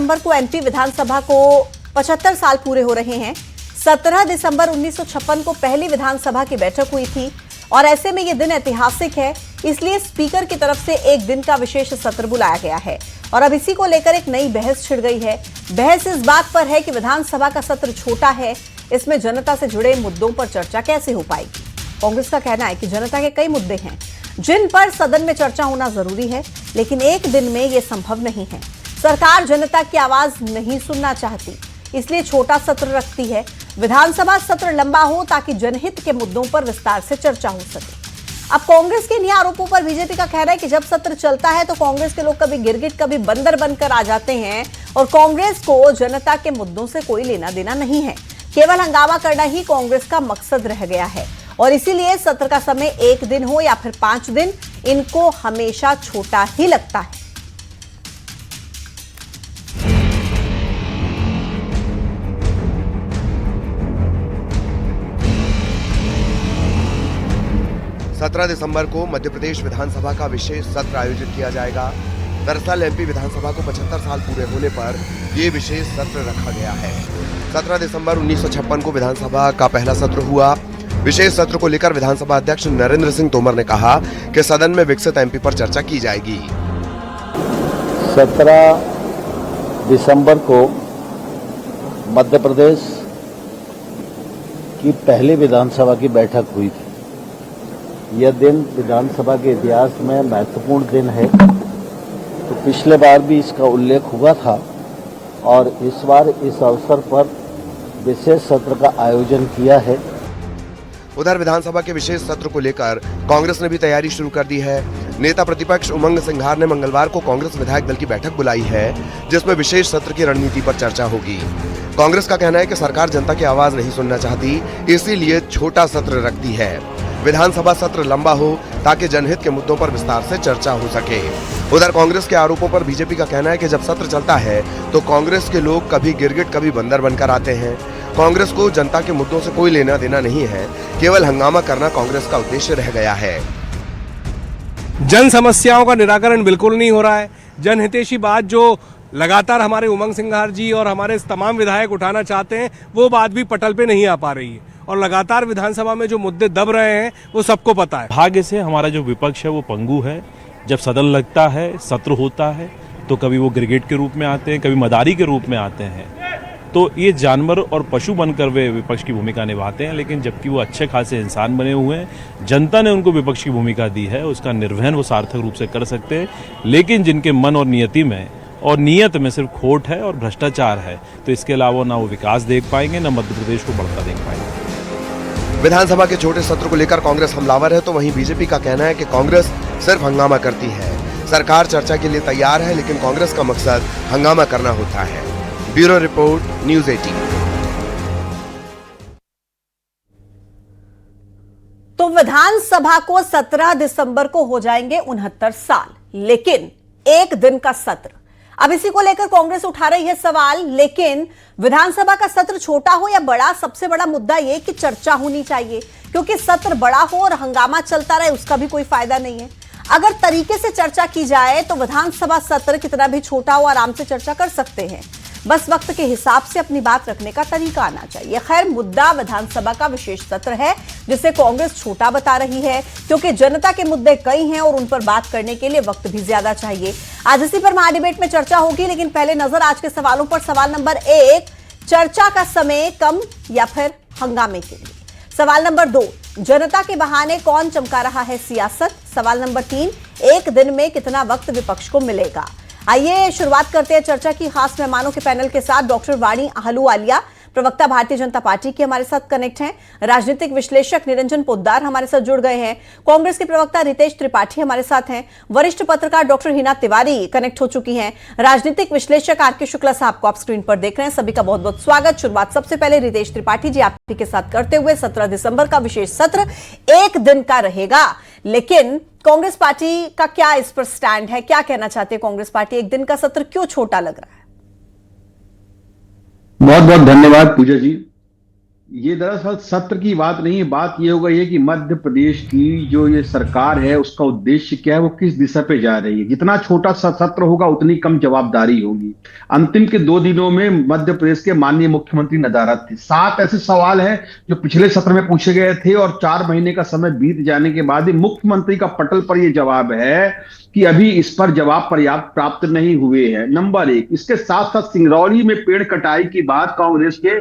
दिसंबर को एमपी विधानसभा को 75 साल पूरे हो रहे हैं। 17 दिसंबर 1956 को पहली विधानसभा की बैठक हुई थी और ऐसे में यह दिन ऐतिहासिक है, इसलिए स्पीकर की तरफ से एक दिन का विशेष सत्र बुलाया गया है। और अब इसी को लेकर एक नई बहस छिड़ गई है। बहस इस बात पर है कि विधानसभा का सत्र छोटा है, इसमें जनता से जुड़े मुद्दों पर चर्चा कैसे हो पाएगी। कांग्रेस का कहना है कि जनता के कई मुद्दे हैं जिन पर सदन में चर्चा होना जरूरी है, लेकिन एक दिन में यह संभव नहीं है। सरकार जनता की आवाज नहीं सुनना चाहती, इसलिए छोटा सत्र रखती है। विधानसभा सत्र लंबा हो ताकि जनहित के मुद्दों पर विस्तार से चर्चा हो सके। अब कांग्रेस के इन आरोपों पर बीजेपी का कहना है कि जब सत्र चलता है तो कांग्रेस के लोग कभी गिरगिट कभी बंदर बनकर आ जाते हैं और कांग्रेस को जनता के मुद्दों से कोई लेना देना नहीं है। केवल हंगामा करना ही कांग्रेस का मकसद रह गया है और इसीलिए सत्र का समय एक दिन हो या फिर 5 दिन, इनको हमेशा छोटा ही लगता है। सत्रह दिसंबर को मध्य प्रदेश विधानसभा का विशेष सत्र आयोजित किया जाएगा। दरअसल एमपी विधानसभा को 75 साल पूरे होने पर ये विशेष सत्र रखा गया है। 17 दिसंबर 1956 को विधानसभा का पहला सत्र हुआ। विशेष सत्र को लेकर विधानसभा अध्यक्ष नरेंद्र सिंह तोमर ने कहा कि सदन में विकसित एमपी पर चर्चा की जाएगी। 17 दिसंबर को मध्य प्रदेश की पहली विधानसभा की बैठक हुई थी। यह दिन विधानसभा के इतिहास में महत्वपूर्ण दिन है। तो पिछले बार भी इसका उल्लेख हुआ था और इस बार इस अवसर पर विशेष सत्र का आयोजन किया है। उधर विधानसभा के विशेष सत्र को लेकर कांग्रेस ने भी तैयारी शुरू कर दी है। नेता प्रतिपक्ष उमंग सिंघार ने मंगलवार को कांग्रेस विधायक दल की बैठक बुलाई है, जिसमें विशेष सत्र की रणनीति पर चर्चा होगी। कांग्रेस का कहना है कि सरकार जनता की आवाज नहीं सुनना चाहती, इसीलिए छोटा सत्र रखती है। विधानसभा सत्र लंबा हो ताकि जनहित के मुद्दों पर विस्तार से चर्चा हो सके। उधर कांग्रेस के आरोपों पर बीजेपी का कहना है कि जब सत्र चलता है तो कांग्रेस के लोग कभी गिरगिट कभी बंदर बनकर आते हैं। कांग्रेस को जनता के मुद्दों से कोई लेना देना नहीं है, केवल हंगामा करना कांग्रेस का उद्देश्य रह गया है। जन समस्याओं का निराकरण बिल्कुल नहीं हो रहा है। जनहितैषी बात जो लगातार हमारे उमंग सिंघार जी और हमारे तमाम विधायक उठाना चाहते हैं, वो बात भी पटल पे नहीं आ पा रही है और लगातार विधानसभा में जो मुद्दे दब रहे हैं वो सबको पता है। भाग्य से हमारा जो विपक्ष है वो पंगु है। जब सदन लगता है, सत्र होता है, तो कभी वो गिरगिट के रूप में आते हैं, कभी मदारी के रूप में आते हैं। तो ये जानवर और पशु बनकर वे विपक्ष की भूमिका निभाते हैं, लेकिन जबकि वो अच्छे खासे इंसान बने हुए हैं, जनता ने उनको विपक्ष की भूमिका दी है, उसका निर्वहन वो सार्थक रूप से कर सकते हैं। लेकिन जिनके मन और नियति में और नियत में सिर्फ खोट है और भ्रष्टाचार है, तो इसके अलावा ना वो विकास देख पाएंगे, ना मध्य प्रदेश को बढ़ता देख पाएंगे। विधानसभा के छोटे सत्र को लेकर कांग्रेस हमलावर है, तो वहीं बीजेपी का कहना है कि कांग्रेस सिर्फ हंगामा करती है। सरकार चर्चा के लिए तैयार है, लेकिन कांग्रेस का मकसद हंगामा करना होता है। Bureau report, news 18। तो विधानसभा को 17 दिसंबर को हो जाएंगे 69 साल, लेकिन एक दिन का सत्र। अब इसी को लेकर कांग्रेस उठा रही है सवाल, लेकिन विधानसभा का सत्र छोटा हो या बड़ा, सबसे बड़ा मुद्दा यह कि चर्चा होनी चाहिए, क्योंकि सत्र बड़ा हो और हंगामा चलता रहे उसका भी कोई फायदा नहीं है। अगर तरीके से चर्चा की जाए तो विधानसभा सत्र कितना भी छोटा हो आराम से चर्चा कर सकते हैं, बस वक्त के हिसाब से अपनी बात रखने का तरीका आना चाहिए। खैर, मुद्दा विधानसभा का विशेष सत्र है, जिसे कांग्रेस छोटा बता रही है, क्योंकि जनता के मुद्दे कई हैं और उन पर बात करने के लिए वक्त भी ज्यादा चाहिए। आज इसी पर महाडिबेट में चर्चा होगी, लेकिन पहले नजर आज के सवालों पर। सवाल नंबर 1, चर्चा का समय कम या फिर हंगामे के लिए। सवाल नंबर 2, जनता के बहाने कौन चमका रहा है सियासत। सवाल नंबर 3, एक दिन में कितना वक्त विपक्ष को मिलेगा। आइए शुरुआत करते हैं चर्चा की खास मेहमानों के पैनल के साथ। डॉक्टर वाणी अहलूवालिया, प्रवक्ता भारतीय जनता पार्टी के हमारे साथ कनेक्ट हैं। राजनीतिक विश्लेषक निरंजन पोद्दार हमारे साथ जुड़ गए हैं। कांग्रेस के प्रवक्ता रितेश त्रिपाठी हमारे साथ हैं। वरिष्ठ पत्रकार डॉक्टर हिना तिवारी कनेक्ट हो चुकी हैं। राजनीतिक विश्लेषक आर के शुक्ला साहब को आप स्क्रीन पर देख रहे हैं। सभी का बहुत बहुत स्वागत। शुरुआत सबसे पहले रितेश त्रिपाठी जी आप के साथ करते हुए। 17 दिसंबर का विशेष सत्र एक दिन का रहेगा, लेकिन कांग्रेस पार्टी का क्या इस पर स्टैंड है, क्या कहना चाहते हैं कांग्रेस पार्टी, एक दिन का सत्र क्यों छोटा लग रहा है? बहुत बहुत धन्यवाद पूजा जी। ये दरअसल सत्र की बात नहीं है। बात ये होगा ये कि मध्य प्रदेश की जो ये सरकार है उसका उद्देश्य क्या है, वो किस दिशा पे जा रही है। जितना छोटा सा सत्र होगा उतनी कम जवाबदारी होगी। अंतिम के 2 दिनों में मध्य प्रदेश के माननीय मुख्यमंत्री नदारद थे। 7 ऐसे सवाल हैं जो पिछले सत्र में पूछे गए थे और 4 महीने का समय बीत जाने के बाद ही मुख्यमंत्री का पटल पर यह जवाब है कि अभी इस पर जवाब पर्याप्त प्राप्त नहीं हुए हैं। नंबर 1, इसके साथ साथ सिंगरौली में पेड़ कटाई की बात कांग्रेस के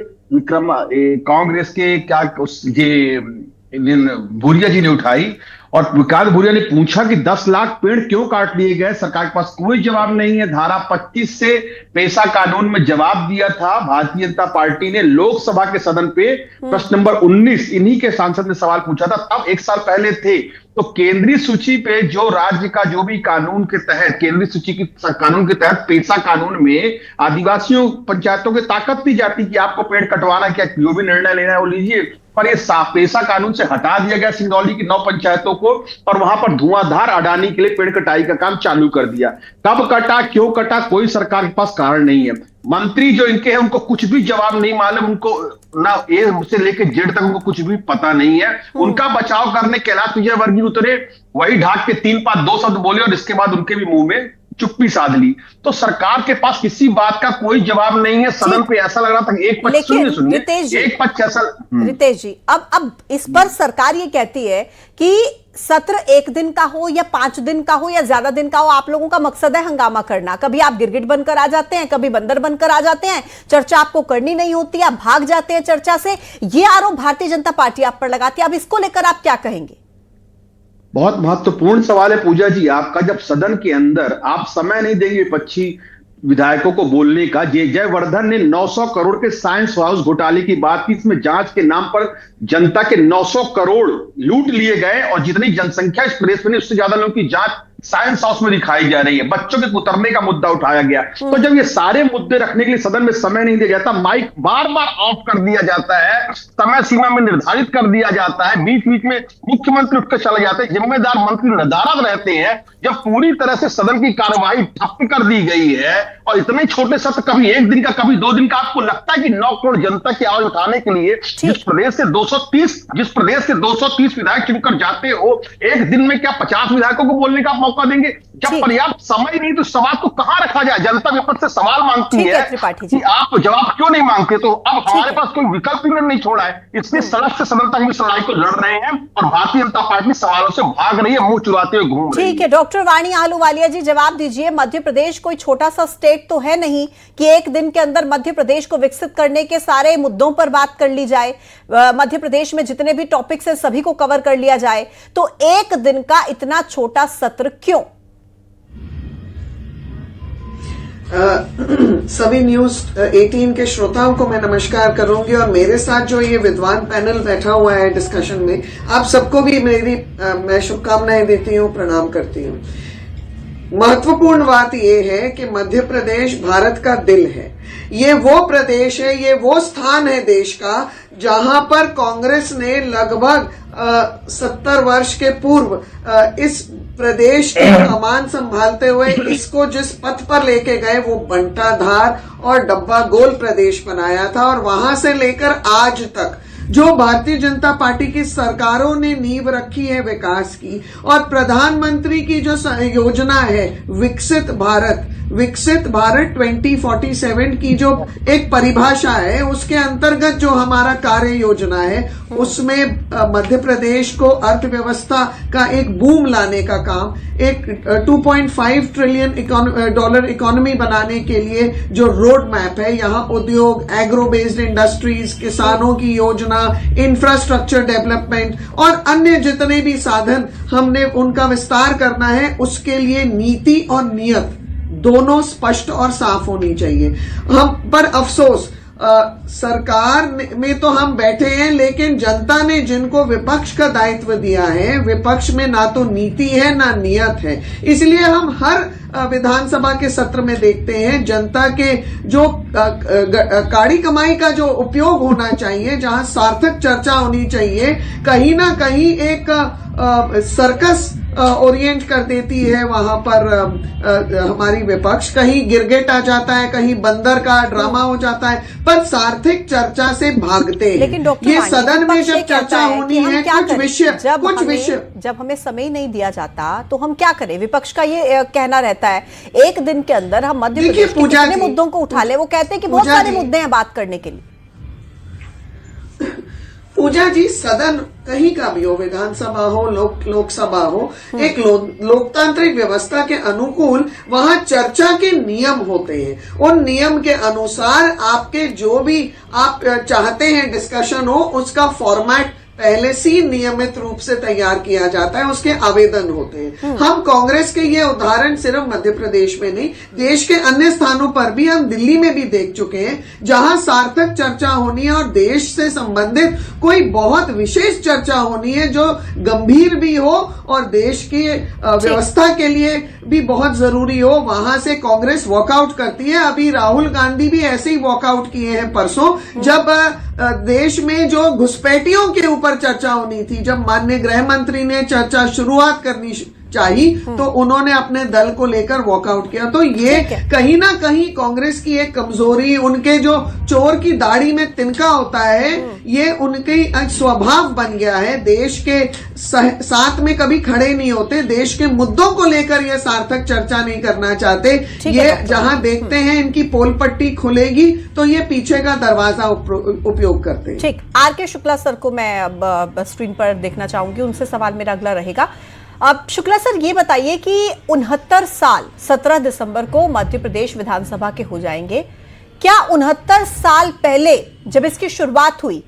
भूरिया जी ने उठाई और विकास भूरिया ने पूछा कि 10 लाख पेड़ क्यों काट लिए गए। सरकार के पास कोई जवाब नहीं है। धारा 25 से पेशा कानून में जवाब दिया था भारतीय जनता पार्टी ने लोकसभा के सदन पे। प्रश्न नंबर 19 इन्हीं के सांसद ने सवाल पूछा था, तब 1 साल पहले थे। तो केंद्रीय सूची पे जो राज्य का जो भी कानून के तहत केंद्रीय सूची की कानून के तहत पेशा कानून में आदिवासियों पंचायतों की ताकत दी जाती कि आपको पेड़ कटवाना क्या जो भी निर्णय लेना है वो लीजिए, पर ये पेशा कानून से हटा दिया गया सिंगरौली की 9 पंचायतों को और वहां पर धुआंधार अडानी के लिए पेड़ कटाई का काम चालू कर दिया। कब कटा, क्यों कटा, कोई सरकार के पास कारण नहीं है। मंत्री जो इनके हैं उनको कुछ भी जवाब नहीं मालूम, उनको ना ए से लेकर जेड तक उनको कुछ भी पता नहीं है। उनका बचाव करने कैलाश विजयवर्गीय उतरे, वही ढाक के 3 बात 2 शब्द बोले और इसके बाद उनके भी मुंह में चुप्पी साध ली। तो सरकार के पास किसी बात का कोई जवाब नहीं है। सदन पे ऐसा लग रहा था कि एक पक्ष सुनिए एक पक्ष ऐसा। रितेश जी, अब इस पर सरकार ये कहती है कि सत्र 1 दिन का हो या 5 दिन का हो या ज्यादा दिन का हो, आप लोगों का मकसद है हंगामा करना। कभी आप गिरगिट बनकर आ जाते हैं, कभी बंदर बनकर आ जाते हैं, चर्चा आपको करनी नहीं होती, आप भाग जाते हैं चर्चा से। ये आरोप भारतीय जनता पार्टी आप पर लगाती है। अब इसको लेकर आप क्या कहेंगे? बहुत महत्वपूर्ण सवाल है पूजा जी आपका। जब सदन के अंदर आप समय नहीं देंगे विपक्षी विधायकों को बोलने का। जयवर्धन ने 900 करोड़ के साइंस हाउस घोटाले की बात की, इसमें जांच के नाम पर जनता के 900 करोड़ लूट लिए गए और जितनी जनसंख्या इस प्रदेश में उससे ज्यादा लोगों की जांच साइंस हाउस में दिखाई जा रही है। बच्चों के कुतरने का मुद्दा उठाया गया। तो जब ये सारे मुद्दे रखने के लिए सदन में समय नहीं दिया जाता, माइक बार बार ऑफ कर दिया जाता है, समय सीमा में निर्धारित कर दिया जाता है, बीच बीच में मुख्यमंत्री उठकर चले जाते हैं, जिम्मेदार मंत्री नदारद रहते हैं। जब पूरी तरह से सदन की कार्यवाही ठप कर दी गई है और इतने छोटे सत्र, कभी 1 दिन का कभी 2 दिन का, आपको लगता है कि 9 करोड़ जनता की आवाज उठाने के लिए जिस प्रदेश के 230 विधायक चुनकर जाते हो, 1 दिन में क्या 50 विधायकों को बोलने का मौका देंगे? जब पर्याप्त समय नहीं तो सवाल को कहां रखा जाए? जनता विपक्ष से सवाल मांगती है कि आप जवाब क्यों नहीं मांगते? तो अब हमारे पास कोई विकल्प ही नहीं छोड़ा है, इसलिए सड़क से सदन तक इस लड़ाई को लड़ रहे हैं और भारतीय जनता पार्टी सवालों से भाग रही है, मुंह चुराते हुए घूम रही है। ठीक है, डॉक्टर वाणी आहलूवालिया जी जवाब दीजिए। मध्य प्रदेश कोई छोटा सा स्टेट तो है नहीं कि 1 दिन के अंदर मध्य प्रदेश को विकसित करने के सारे मुद्दों पर बात कर ली जाए, मध्य प्रदेश में जितने भी टॉपिक्स हैं सभी को कवर कर लिया जाए। तो 1 दिन का इतना छोटा सत्र क्यों? सभी न्यूज 18 के श्रोताओं को मैं नमस्कार करूंगी और मेरे साथ जो ये विद्वान पैनल बैठा हुआ है डिस्कशन में, आप सबको भी मैं शुभकामनाएं देती हूँ, प्रणाम करती हूँ। महत्वपूर्ण बात यह है कि मध्य प्रदेश भारत का दिल है। ये वो प्रदेश है, ये वो स्थान है देश का जहां पर कांग्रेस ने लगभग 70 वर्ष के पूर्व इस प्रदेश की कमान संभालते हुए इसको जिस पथ पर लेके गए वो बंटाधार और डब्बा गोल प्रदेश बनाया था। और वहां से लेकर आज तक जो भारतीय जनता पार्टी की सरकारों ने नींव रखी है विकास की, और प्रधानमंत्री की जो योजना है विकसित भारत 2047 की जो एक परिभाषा है, उसके अंतर्गत जो हमारा कार्य योजना है उसमें मध्य प्रदेश को अर्थव्यवस्था का एक बूम लाने का काम, एक 2.5 ट्रिलियन डॉलर इकोनॉमी बनाने के लिए जो रोड मैप है, यहाँ उद्योग, एग्रो बेस्ड इंडस्ट्रीज, किसानों की योजना, इंफ्रास्ट्रक्चर डेवलपमेंट और अन्य जितने भी साधन हमने उनका विस्तार करना है, उसके लिए नीति और नियत दोनों स्पष्ट और साफ होनी चाहिए। हम पर अफसोस सरकार में तो हम बैठे हैं, लेकिन जनता ने जिनको विपक्ष का दायित्व दिया है, विपक्ष में ना तो नीति है ना नियत है। इसलिए हम हर विधानसभा के सत्र में देखते हैं जनता के जो काड़ी कमाई का जो उपयोग होना चाहिए, जहां सार्थक चर्चा होनी चाहिए, कहीं ना कहीं एक सर्कस ओरिएंट कर देती है वहां पर हमारी विपक्ष, कहीं गिरगिट आ जाता है, कहीं बंदर का ड्रामा हो जाता है, पर सार्थिक चर्चा से भागते हैं। लेकिन डॉक्टर ये मांझी, सदन में विपक्ष ये जब कहता चर्चा है होनी कि हम है, क्या कुछ करें? विषय जब हमें समय नहीं दिया जाता तो हम क्या करें? विपक्ष का ये कहना रहता है एक दिन के अंदर हम मध्य देखिए, प्रदेश के पूजा कितने जी, मुद्दों को उठा ले। वो कहते हैं कि बहुत पूजा सारे जी, मुद्दे हैं बात करने के लिए। पूजा जी, सदन कहीं का भी हो, विधानसभा हो, लोकसभा हो, एक लोकतांत्रिक व्यवस्था के अनुकूल वहां चर्चा के नियम होते हैं। उन नियम के अनुसार आपके जो भी आप चाहते हैं डिस्कशन हो, उसका फॉर्मेट पहले से नियमित रूप से तैयार किया जाता है, उसके आवेदन होते हैं। हम कांग्रेस के ये उदाहरण सिर्फ मध्य प्रदेश में नहीं, देश के अन्य स्थानों पर भी, हम दिल्ली में भी देख चुके हैं, जहां सार्थक चर्चा होनी है और देश से संबंधित कोई बहुत विशेष चर्चा होनी है जो गंभीर भी हो और देश की व्यवस्था के लिए भी बहुत जरूरी हो, वहां से कांग्रेस वॉकआउट करती है। अभी राहुल गांधी भी ऐसे ही वॉकआउट किए हैं परसों, जब देश में जो घुसपैठियों के ऊपर चर्चा होनी थी, जब माननीय गृह मंत्री ने चर्चा शुरुआत करनी चाहिए तो उन्होंने अपने दल को लेकर वॉकआउट किया। तो ये कहीं ना कहीं कांग्रेस की एक कमजोरी, उनके जो चोर की दाढ़ी में तिनका होता है, ये उनके स्वभाव बन गया है। देश के साथ में कभी खड़े नहीं होते, देश के मुद्दों को लेकर ये सार्थक चर्चा नहीं करना चाहते। ये जहां देखते हैं इनकी पोल पट्टी खुलेगी तो ये पीछे का दरवाजा उपयोग करते हैं। ठीक, आर के शुक्ला सर को मैं अब स्क्रीन पर देखना चाहूंगी, उनसे सवाल मेरा अगला रहेगा। अब शुक्ला सर, ये बताइए कि 69 साल 17 दिसंबर को मध्य प्रदेश विधानसभा के हो जाएंगे। क्या 69 साल पहले जब इसकी शुरुआत हुई,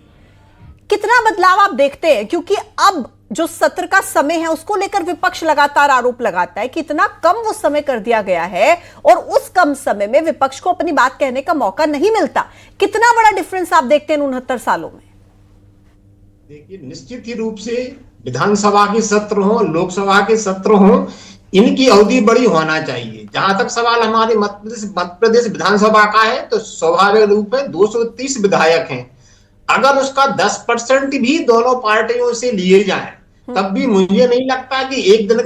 कितना बदलाव आप देखते हैं? क्योंकि अब जो सत्र का समय है उसको लेकर विपक्ष लगातार आरोप लगाता है कि इतना कम वो समय कर दिया गया है और उस कम समय में विपक्ष को अपनी बात कहने का मौका नहीं मिलता। कितना बड़ा डिफरेंस आप देखते हैं 69 सालों में? देखिए, निश्चित ही रूप से विधानसभा के सत्र हो, लोकसभा के सत्र हो, इनकी अवधि बड़ी होना चाहिए। जहां तक सवाल हमारे मध्य प्रदेश विधानसभा का है तो स्वाभाविक रूप में 230 विधायक हैं। अगर उसका 10% भी दोनों पार्टियों से लिए जाए तब भी मुझे नहीं लगता कि एक दिन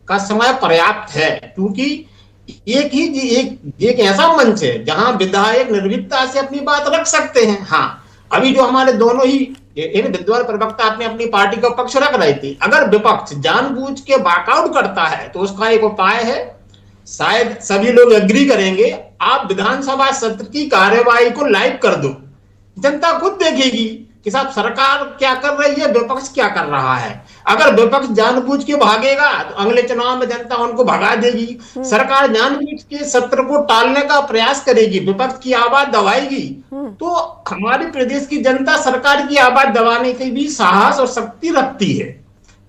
का समय पर्याप्त है, क्योंकि एक ऐसा मंच है जहां विधायक निर्भीकता से अपनी बात रख सकते हैं। हाँ, अभी जो हमारे दोनों ही इन विद्वान प्रवक्ता अपनी पार्टी का पक्ष रख रहे थे, अगर विपक्ष जानबूझ के वॉकआउट करता है तो उसका एक उपाय है, शायद सभी लोग एग्री करेंगे, आप विधानसभा सत्र की कार्यवाही को लाइव कर दो, जनता खुद देखेगी कि साहब सरकार क्या कर रही है, विपक्ष क्या कर रहा है। अगर विपक्ष जानबूझ के भागेगा तो अगले चुनाव में जनता उनको भगा देगी। सरकार जानबूझ के सत्र को टालने का प्रयास करेगी, विपक्ष की आवाज दबाएगी, तो हमारे प्रदेश की जनता सरकार की आवाज दबाने के भी साहस और शक्ति रखती है।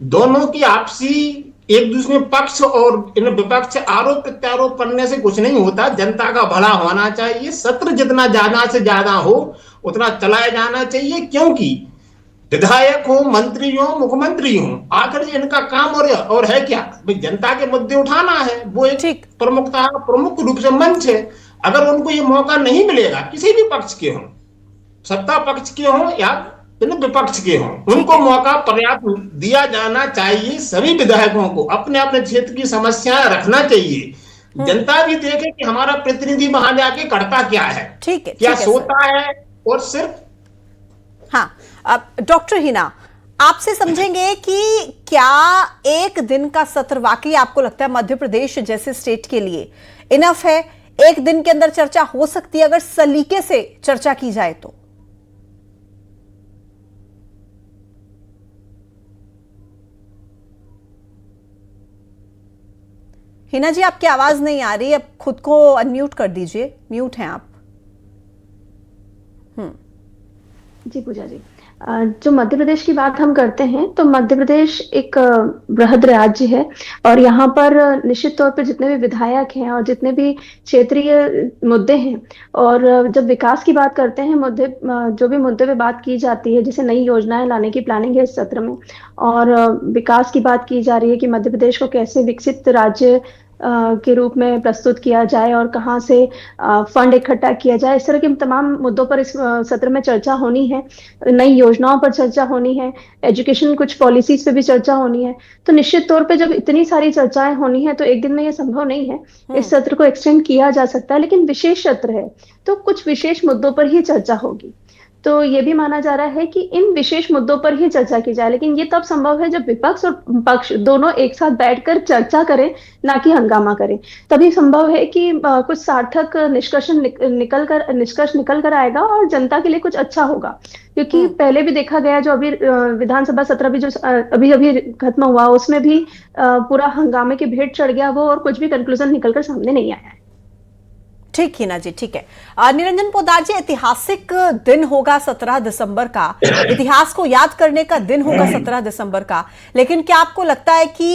दोनों की आपसी एक दूसरे पक्ष और इन विपक्ष आरोप प्रत्यारोप करने से कुछ नहीं होता। जनता का भला होना चाहिए, सत्र जितना ज्यादा से ज्यादा हो उतना चलाया जाना चाहिए, क्योंकि विधायक हो, मंत्री हो, मुख्यमंत्री हो, आखिर इनका काम और है क्या, भाई जनता के मुद्दे उठाना है। वो एक प्रमुख रूप से मंच है। अगर उनको ये मौका नहीं मिलेगा, किसी भी पक्ष के हों, सत्ता पक्ष के हों या विपक्ष के हों, उनको मौका पर्याप्त दिया जाना चाहिए। सभी विधायकों को अपने अपने क्षेत्र की समस्याएं रखना चाहिए, जनता भी देखे कि हमारा प्रतिनिधि वहां जाके करता क्या है, क्या सोता है, और सिर्फ हाँ। अब डॉक्टर हिना, आपसे समझेंगे कि क्या एक दिन का सत्र वाकई आपको लगता है मध्य प्रदेश जैसे स्टेट के लिए इनफ है? एक दिन के अंदर चर्चा हो सकती है अगर सलीके से चर्चा की जाए तो? हिना जी, आपकी आवाज नहीं आ रही, अब खुद को अनम्यूट कर दीजिए, म्यूट हैं आप। जी पूजा जी, जो मध्य प्रदेश की बात हम करते हैं तो मध्य प्रदेश एक बृहद राज्य है और यहाँ पर निश्चित तौर पर जितने भी विधायक हैं और जितने भी क्षेत्रीय मुद्दे हैं, और जब विकास की बात करते हैं, जो भी मुद्दे पे बात की जाती है, जैसे नई योजनाएं लाने की प्लानिंग है इस सत्र में, और विकास की बात की जा रही है कि मध्य प्रदेश को कैसे विकसित राज्य के रूप में प्रस्तुत किया जाए और कहाँ से फंड इकट्ठा किया जाए, इस तरह के तमाम मुद्दों पर इस सत्र में चर्चा होनी है। नई योजनाओं पर चर्चा होनी है, एजुकेशन कुछ पॉलिसीज पे भी चर्चा होनी है। तो निश्चित तौर पे जब इतनी सारी चर्चाएं होनी है तो एक दिन में ये संभव नहीं है। इस सत्र को एक्सटेंड किया जा सकता है, लेकिन विशेष सत्र है तो कुछ विशेष मुद्दों पर ही चर्चा होगी। तो ये भी माना जा रहा है कि इन विशेष मुद्दों पर ही चर्चा की जाए, लेकिन ये तब संभव है जब विपक्ष और पक्ष दोनों एक साथ बैठकर चर्चा करें, ना कि हंगामा करें। तभी संभव है कि कुछ सार्थक निष्कर्ष निकल कर आएगा और जनता के लिए कुछ अच्छा होगा। क्योंकि पहले भी देखा गया, जो अभी विधानसभा सत्र भी जो अभी खत्म हुआ, उसमें भी पूरा हंगामे की भेंट चढ़ गया वो, और कुछ भी कंक्लूजन निकलकर सामने नहीं आया है। ठीक है ना जी, ठीक है। निरंजन पोद्दार जी, ऐतिहासिक दिन होगा 17 दिसंबर का, इतिहास को याद करने का दिन होगा 17 दिसंबर का, लेकिन क्या आपको लगता है कि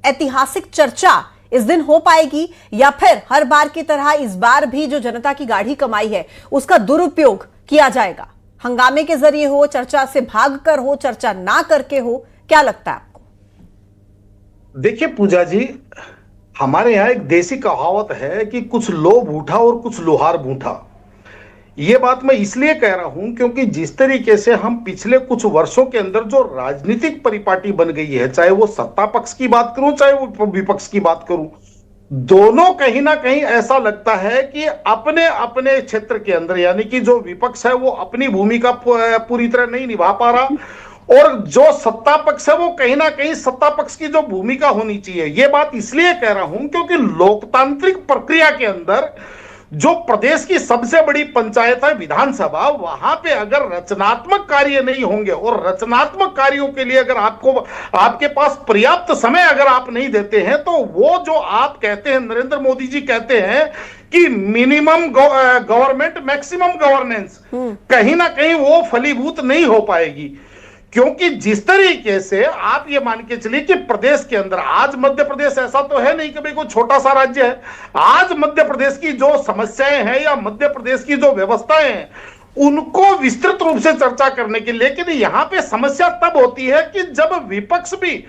ऐतिहासिक चर्चा इस दिन हो पाएगी, या फिर हर बार की तरह इस बार भी जो जनता की गाढ़ी कमाई है उसका दुरुपयोग किया जाएगा? हंगामे के जरिए हो, चर्चा से भागकर हो, चर्चा ना करके हो, क्या लगता है आपको? देखिए पूजा जी, हमारे यहाँ एक देसी कहावत है कि कुछ लोभ उठा और कुछ लोहार भूठा। ये बात मैं इसलिए कह रहा हूं क्योंकि जिस तरीके से हम पिछले कुछ वर्षों के अंदर जो राजनीतिक परिपाटी बन गई है, चाहे वो सत्ता पक्ष की बात करूं चाहे वो विपक्ष की बात करूं, दोनों कहीं ना कहीं ऐसा लगता है कि अपने अपने क्षेत्र के अंदर, यानी कि जो विपक्ष है वो अपनी भूमिका पूरी तरह नहीं निभा पा रहा, और जो सत्ता पक्ष है वो कहीं ना कहीं सत्ता पक्ष की जो भूमिका होनी चाहिए। ये बात इसलिए कह रहा हूं क्योंकि लोकतांत्रिक प्रक्रिया के अंदर जो प्रदेश की सबसे बड़ी पंचायत है विधानसभा, वहां पे अगर रचनात्मक कार्य नहीं होंगे, और रचनात्मक कार्यों के लिए अगर आपके पास पर्याप्त समय अगर आप नहीं देते हैं, तो वो जो आप कहते हैं, नरेंद्र मोदी जी कहते हैं कि मिनिमम गवर्नमेंट मैक्सिमम गवर्नेंस, कहीं ना कहीं वो फलीभूत नहीं हो पाएगी। क्योंकि जिस तरीके से आप ये मान के चलिए कि प्रदेश के अंदर आज मध्य प्रदेश ऐसा तो है नहीं कि भाई कोई छोटा सा राज्य है, आज मध्य प्रदेश की जो समस्याएं हैं या मध्य प्रदेश की जो व्यवस्थाएं हैं उनको विस्तृत रूप से चर्चा करने की, लेकिन यहां पे समस्या तब होती है कि जब विपक्ष भी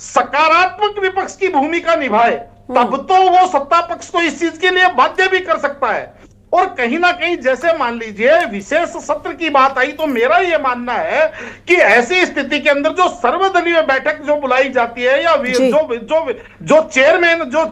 सकारात्मक विपक्ष की भूमिका निभाए, तब तो वो सत्ता पक्ष को इस चीज के लिए बाध्य भी कर सकता है। और कहीं ना कहीं जैसे मान लीजिए विशेष सत्र की बात आई, तो मेरा यह मानना है कि ऐसी स्थिति के अंदर जो सर्वदलीय बैठक जो बुलाई जाती है, या जो चेयरमैन, जो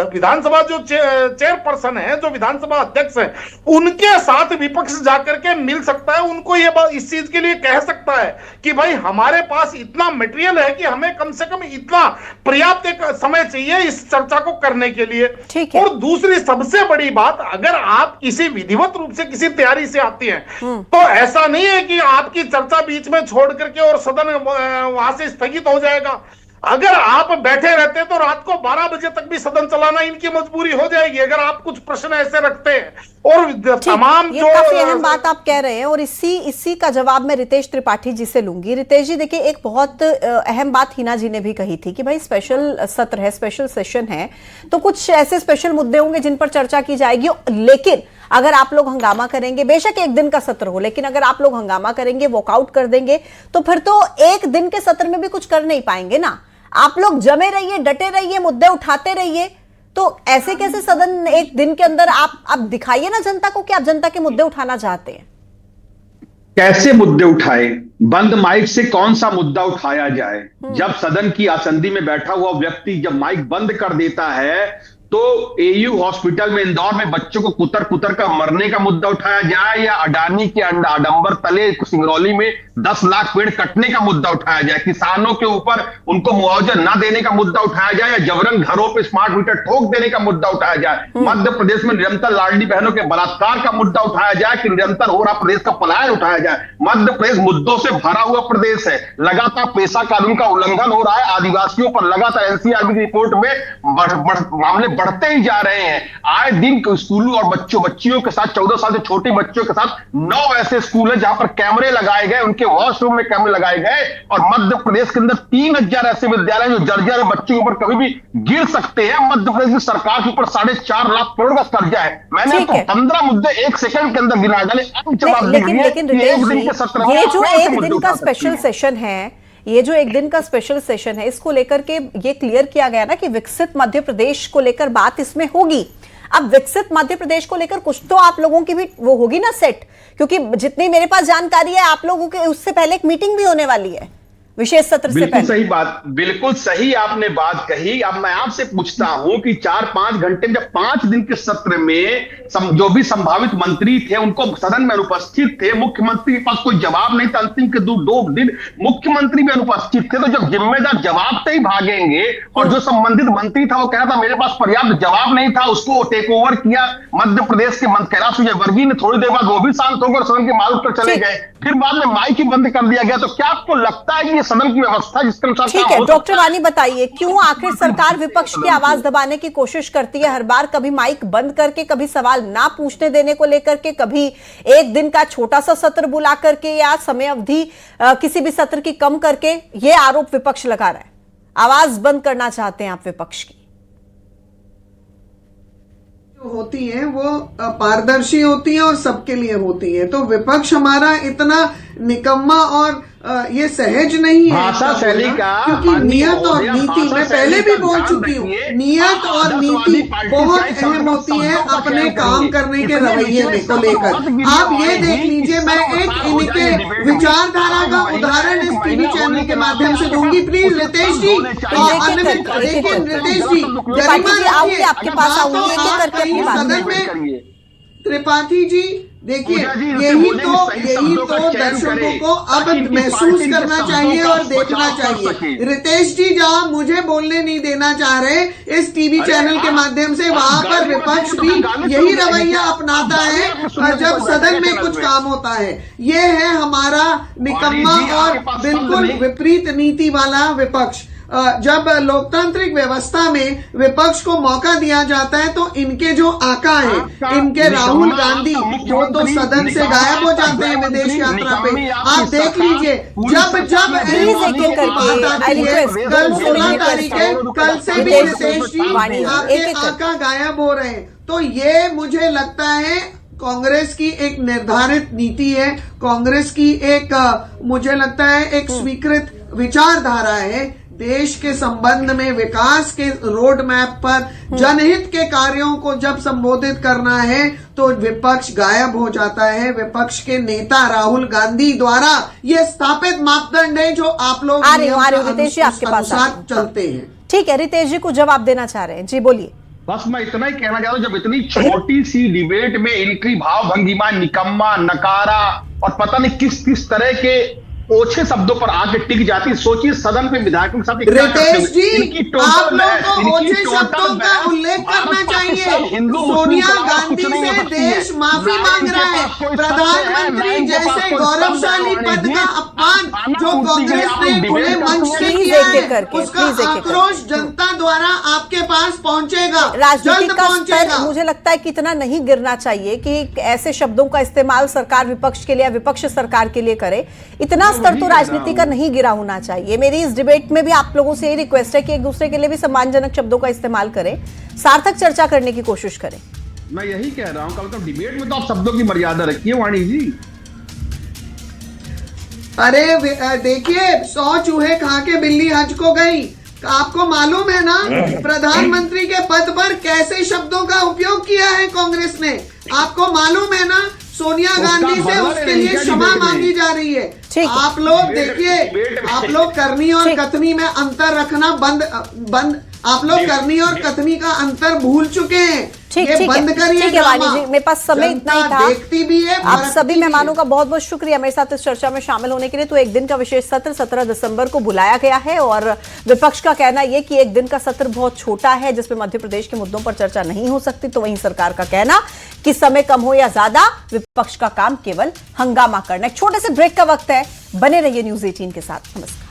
विधानसभा जो चेयरपर्सन है, जो विधानसभा अध्यक्ष है, उनके साथ विपक्ष जाकर के मिल सकता है, उनको ये बात इस चीज के लिए कह सकता है कि भाई हमारे पास इतना मटेरियल है कि हमें कम से कम इतना पर्याप्त एक समय चाहिए इस चर्चा को करने के लिए। और दूसरी सबसे बड़ी बात, अगर आप किसी विधिवत रूप से किसी तैयारी से आती हैं, तो ऐसा नहीं है कि आपकी चर्चा बीच में छोड़ करके और सदन वहां से स्थगित हो जाएगा। अगर आप बैठे रहते तो रात को 12 बजे तक भी सदन चलाना इनकी मजबूरी हो जाएगी, अगर आप कुछ प्रश्न ऐसे रखते हैं। और तमाम ये काफी अहम बात आप कह रहे हैं, और इसी का जवाब मैं रितेश त्रिपाठी जी से लूंगी। रितेश जी, देखिए, एक बहुत अहम बात हिना जी ने भी कही थी कि भाई स्पेशल सत्र है, स्पेशल सेशन है, तो कुछ ऐसे स्पेशल मुद्दे होंगे जिन पर चर्चा की जाएगी, लेकिन अगर आप लोग हंगामा करेंगे, बेशक एक दिन का सत्र हो, लेकिन अगर आप लोग हंगामा करेंगे, वॉकआउट कर देंगे, तो फिर तो एक दिन के सत्र में भी कुछ कर नहीं पाएंगे ना। आप लोग जमे रहिए, डटे रहिए, मुद्दे उठाते रहिए, तो ऐसे कैसे सदन एक दिन के अंदर? आप दिखाइए ना जनता को कि आप जनता के मुद्दे उठाना चाहते हैं। कैसे मुद्दे उठाए? बंद माइक से कौन सा मुद्दा उठाया जाए? जब सदन की आसंदी में बैठा हुआ व्यक्ति जब माइक बंद कर देता है, तो एयू हॉस्पिटल में इंदौर में बच्चों को कुतर कुतर का मरने का मुद्दा उठाया जाए, या अडानी के आडंबर तले सिंगरौली में 10 लाख पेड़ कटने का मुद्दा उठाया जाए, किसानों के ऊपर उनको मुआवजा ना देने का मुद्दा उठाया जाए, या जबरन घरों पे स्मार्ट मीटर ठोक देने का मुद्दा उठाया जाए, मध्य प्रदेश में निरंतर लाडली बहनों के बलात्कार का मुद्दा उठाया जाए, कि निरंतर हो रहा प्रदेश का पलायन उठाया जाए। मध्य प्रदेश मुद्दों से भरा हुआ प्रदेश है, लगातार पेशा कानून का उल्लंघन हो रहा है, आदिवासियों पर लगातार एनसीआरबी की रिपोर्ट में मामले बढ़ते ही जा रहे हैं। आए दिन स्कूलों और बच्चियों के साथ, 14 साल से छोटे बच्चों के साथ 9 ऐसे स्कूल हैं जहां पर कैमरे लगाए गए, उनके वॉशरूम में कैमरे लगाए गए, और मध्य प्रदेश के अंदर 3000 ऐसे विद्यालय जो जर्जर बच्चों के ऊपर कभी भी गिर सकते हैं। मध्य प्रदेश की सरकार के ऊपर 4.5 लाख करोड़ का कर्जा है। मैंने तो 15 मुद्दे 1 सेकंड के अंदर गिना डाले। लेकिन रितेश जी, ये जो एक दिन का स्पेशल सेशन है, ये जो एक दिन का स्पेशल सेशन है, इसको लेकर के ये क्लियर किया गया ना कि विकसित मध्य प्रदेश को लेकर बात इसमें होगी। अब विकसित मध्य प्रदेश को लेकर कुछ तो आप लोगों की भी वो होगी ना सेट, क्योंकि जितनी मेरे पास जानकारी है आप लोगों के उससे पहले एक मीटिंग भी होने वाली है विशेष सत्र से बिल्कुल पहले। सही बात, बिल्कुल सही आपने बात कही। अब मैं आपसे पूछता हूं कि 4-5 घंटे में, जब 5 दिन के सत्र में जो भी संभावित मंत्री थे उनको सदन में अनुपस्थित थे, मुख्यमंत्री के पास कोई जवाब नहीं था, अंतिम के 2 दिन मुख्यमंत्री भी अनुपस्थित थे, तो जब जिम्मेदार जवाब से ही भागेंगे और जो संबंधित मंत्री था वो कह रहा था मेरे पास पर्याप्त जवाब नहीं था, उसको टेक ओवर किया मध्य प्रदेश के मंत्री कैलाश विजयवर्गीय ने, थोड़ी देर बाद वो भी शांत होकर सदन के मार्ग पर चले गए, फिर बाद में माइक ही बंद कर दिया गया। तो क्या आपको लगता है कि सदन की व्यवस्था जिसके अनुसार ठीक है डॉक्टर वानी बताइए, क्यों आखिर सरकार विपक्ष की आवाज दबाने की कोशिश करती है हर बार, कभी माइक बंद करके, कभी सवाल ना पूछने देने को लेकर के, कभी एक दिन का छोटा सा सत्र बुला करके या समय अवधि किसी भी सत्र की कम करके, ये आरोप विपक्ष लगा रहा है, आवाज बंद करना चाहते हैं आप विपक्ष की। जो होती है वो पारदर्शी होती है और सबके लिए होती है, तो विपक्ष हमारा इतना निकम्मा और ये सहज नहीं है भाषा शैली का, क्योंकि नियत और नीति, मैं पहले भी बोल चुकी हूँ, नियत और नीति बहुत अहम होती है अपने काम करने के रवैये में को लेकर। आप ये देख लीजिए, मैं एक इनके विचारधारा का उदाहरण इस टीवी चैनल के माध्यम से दूंगी। प्लीज रितेश जी, देखिए रितेश जी, गरिमा आपके पास आऊंगी सदन में। त्रिपाठी जी देखिए, यही तो दर्शकों को अब महसूस करना चाहिए और देखना चाहिए। रितेश जी जहां मुझे बोलने नहीं देना चाह रहे इस टीवी चैनल के माध्यम से, वहां पर विपक्ष भी यही रवैया अपनाता है जब सदन में कुछ काम होता है। ये है हमारा निकम्मा और बिल्कुल विपरीत नीति वाला विपक्ष। जब लोकतांत्रिक व्यवस्था में विपक्ष को मौका दिया जाता है तो इनके जो आका हैं, इनके राहुल गांधी, जो तो सदन से गायब हो जाते हैं विदेश यात्रा पे। आप देख लीजिए, जब बात आती है, कल 16 तारीख है, कल से भी रितेश जी आपके आका गायब हो रहे हैं। तो ये मुझे लगता है कांग्रेस की एक निर्धारित नीति है, कांग्रेस की एक मुझे लगता है एक स्वीकृत विचारधारा है। देश के संबंध में, विकास के रोड मैप पर जनहित के कार्यों को जब संबोधित करना है तो विपक्ष गायब हो जाता है। विपक्ष के नेता राहुल गांधी द्वारा ये स्थापित मापदंड है जो आप लोग रितेश जी आपके पास चलते हैं। ठीक है, रितेश जी को जवाब देना चाह रहे हैं, जी बोलिए। बस मैं इतना ही कहना चाहता हूं, जब इतनी छोटी सी डिबेट में इनकी भाव भंगिमा, निकम्मा, नकारा और पता नहीं किस किस तरह के ओछे शब्दों पर आके टिक जाती, सोचिए सदन पे विधायकों के साथ। रितेश जी, आप लोगों को ओछे शब्दों का उल्लेख करना चाहिए। सोनिया गांधी से देश माफी मांग रहा है। प्रधानमंत्री जैसे गौरवशाली पद का अपमान जो कांग्रेस ने खुले मंच से किया है, उसका आक्रोश जनता द्वारा आपके पास पहुंचेगा, राजनीति का स्तर मुझे लगता है कि इतना नहीं गिरना चाहिए कि ऐसे शब्दों का इस्तेमाल सरकार विपक्ष के लिए, विपक्ष सरकार के लिए करे। इतना स्तर तो राजनीति का नहीं गिरा होना चाहिए। मेरी इस डिबेट में भी आप लोगों से ये रिक्वेस्ट है कि एक दूसरे के लिए भी सम्मानजनक शब्दों का इस्तेमाल करें, सार्थक चर्चा करने की कोशिश करें। मैं यही कह रहा हूं, कल तक डिबेट में तो आप शब्दों की मर्यादा रखिए वाणी जी। अरे देखिए, 100 चूहे खा के बिल्ली हज को गई। आपको मालूम है ना प्रधानमंत्री के पद पर कैसे शब्दों का उपयोग किया है कांग्रेस ने? आपको मालूम है ना सोनिया गांधी से उसके लिए क्षमा मांगी जा रही है। आप लोग देखिए, आप लोग करनी और कथनी में अंतर रखना बंद आप लोग करनी और कथनी का अंतर भूल चुके हैं। ये बंद करिए। ठीक है वाणी जी, मेरे पास समय इतना ही था। देखती भी है। आप सभी मेहमानों का बहुत बहुत शुक्रिया मेरे साथ इस चर्चा में शामिल होने के लिए। तो एक दिन का विशेष सत्र 17 दिसंबर को बुलाया गया है और विपक्ष का कहना यह कि एक दिन का सत्र बहुत छोटा है जिसमें मध्य प्रदेश के मुद्दों पर चर्चा नहीं हो सकती, तो वहीं सरकार का कहना कि समय कम हो या ज्यादा विपक्ष का काम केवल हंगामा करना। एक छोटे से ब्रेक का वक्त है, बने रहिए न्यूज़ 18 के साथ। नमस्कार।